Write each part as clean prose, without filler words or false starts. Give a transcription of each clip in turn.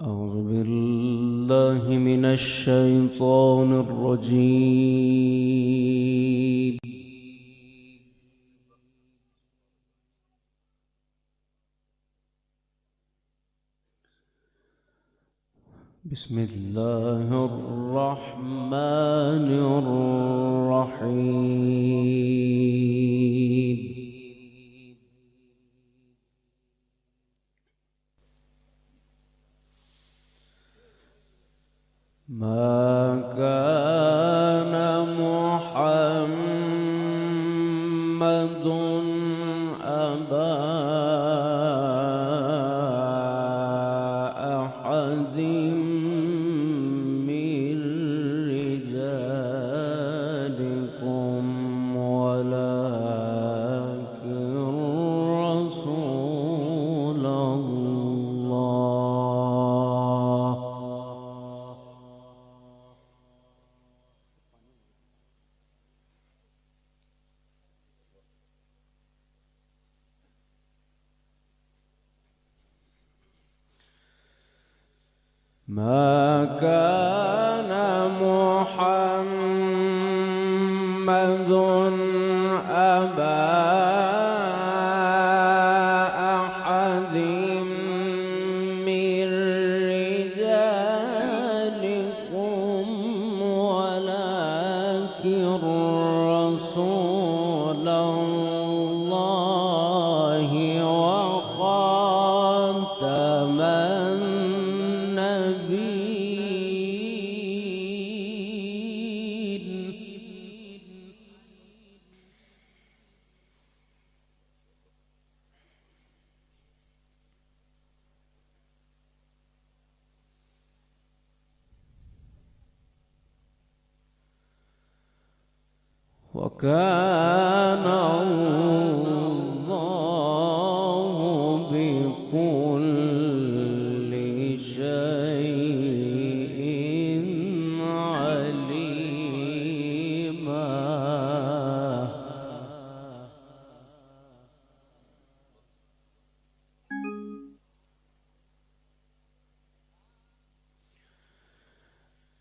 أعوذ بالله من الشيطان الرجيم. بسم الله الرحمن الرحيم. ما كان محمد أبا أحد من رجالكم ولكن رسول الله. ما كان محمد أبا أحد من رجالكم ولكن رسول الله وخاتم وكان الله بكل شيء عليما.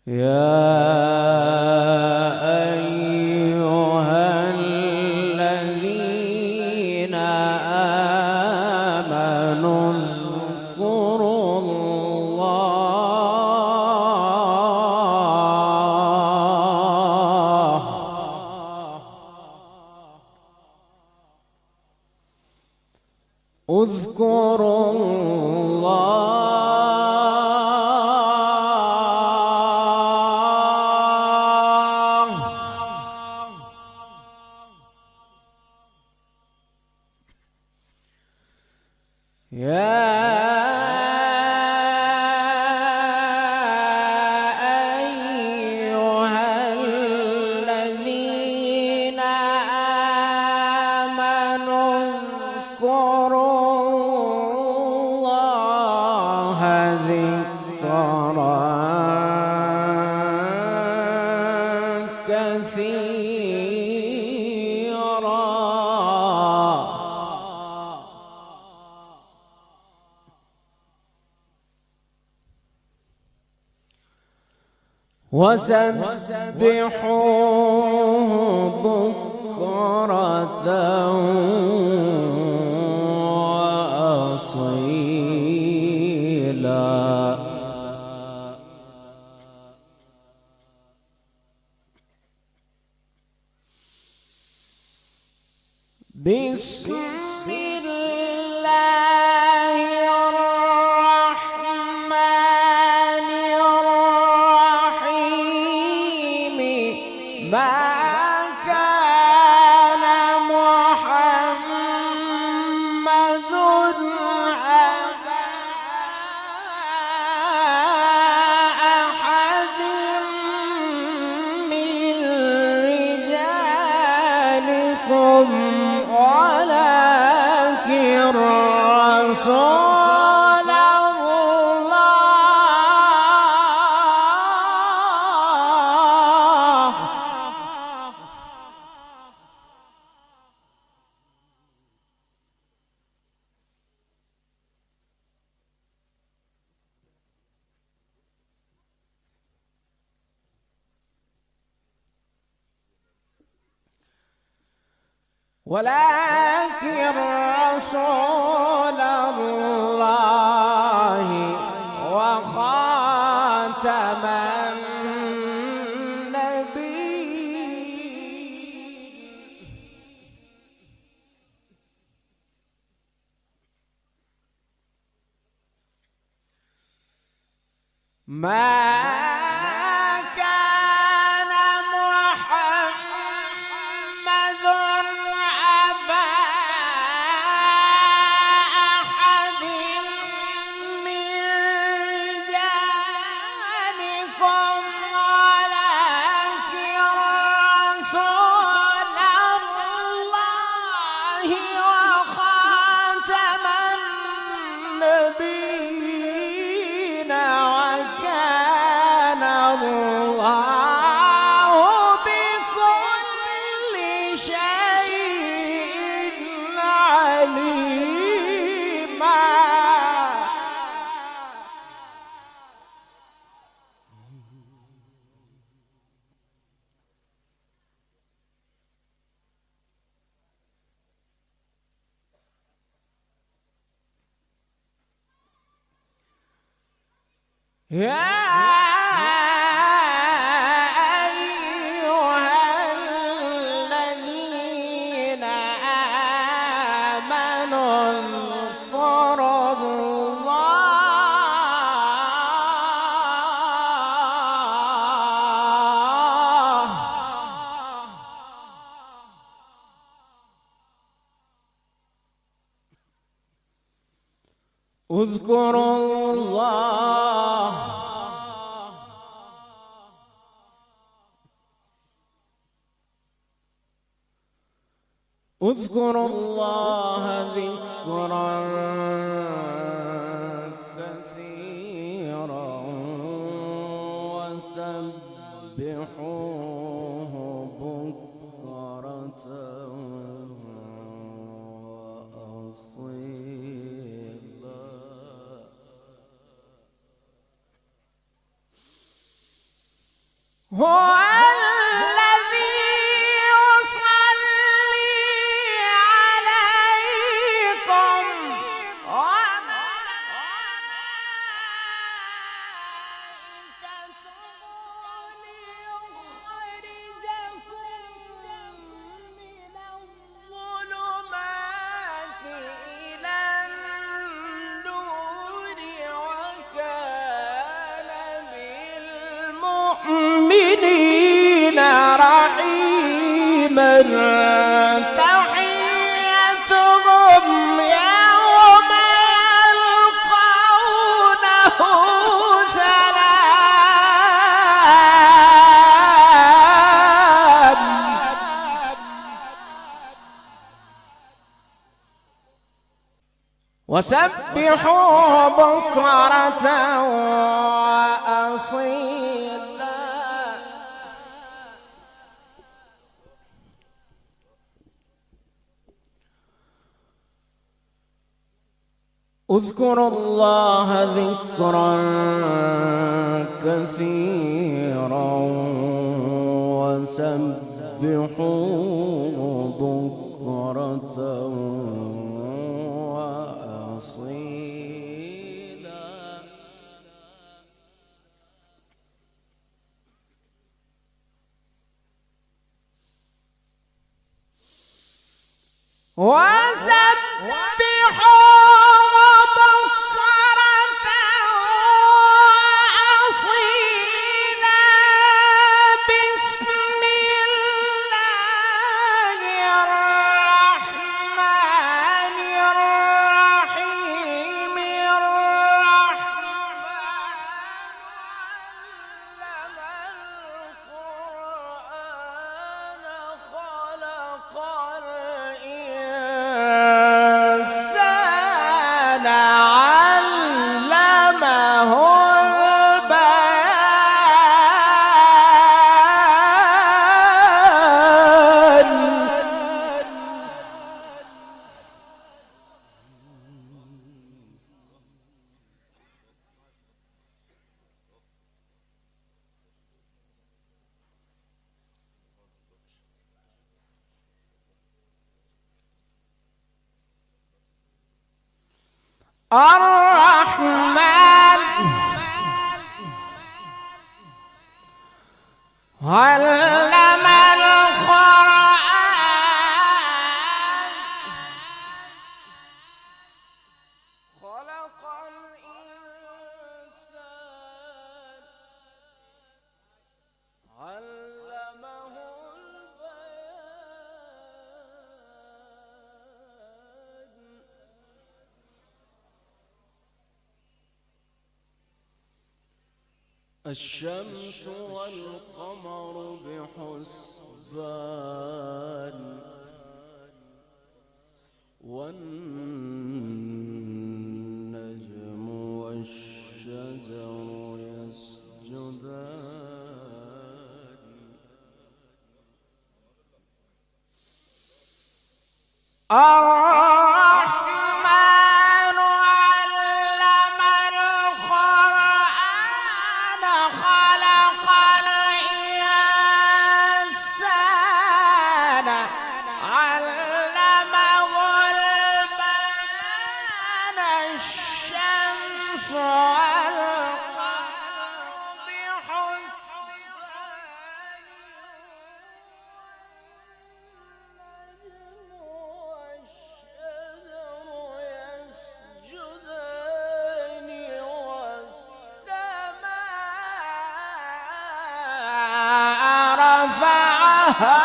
يا اذكروا الله يا أيها الذين آمنوا اذكروا ذكرا كثيرا. وسبحوه بكرة وأصيلا. بسم الله الرحمن الرحيم. ما كان محمد أبا أحد من رجالكم ولكن ولكن رسول الله وخاتم النبيين. ما يا أيها الذين آمنوا اذكروا الله اذكروا الله اذكروا الله ذكرا كثيرا وسبحوه بكرة وأصيلا. هو المؤمنين رحيما تحيتهم يوم يلقونه سلام وسبحوا بكرة وأصيلا. اذكروا الله ذكرا كثيرا وسبحوه بكرة وسبحوا بكرة وأصيلا. بسم الله الرحمن الرحيم. الرحمن علم القرآن خلق الإنسان الرحمن علم القرآن خلق الإنسان علمه البيان الشمس والقمر بحسبان والنجم والشجر يسجدان الرحمن علم القرآن خلق الإنسان علمه البيان الشمس والقمر بحسبان يسجدان والسماء رفعها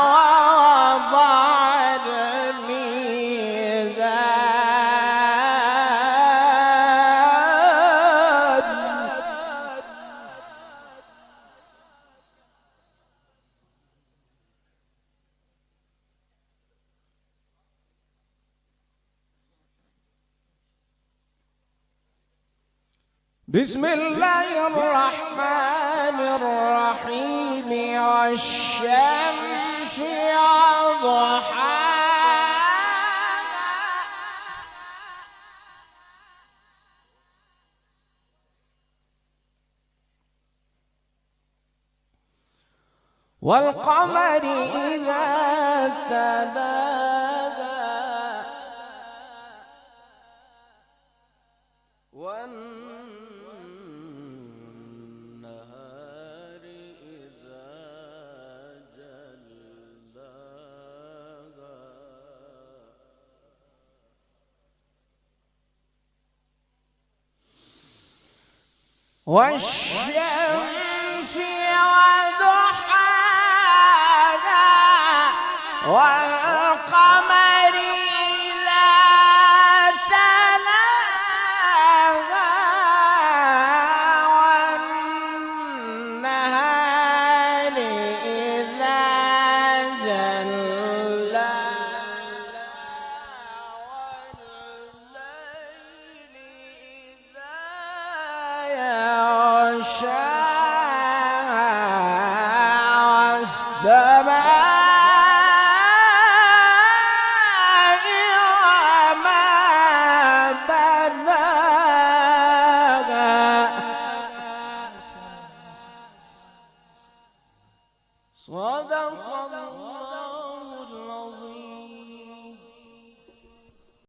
ووضع الميزان بسم الله الرحمن الرحيم والشمس وضحاها والقمر إذا تلاها والنهار إذا جلاها والشمس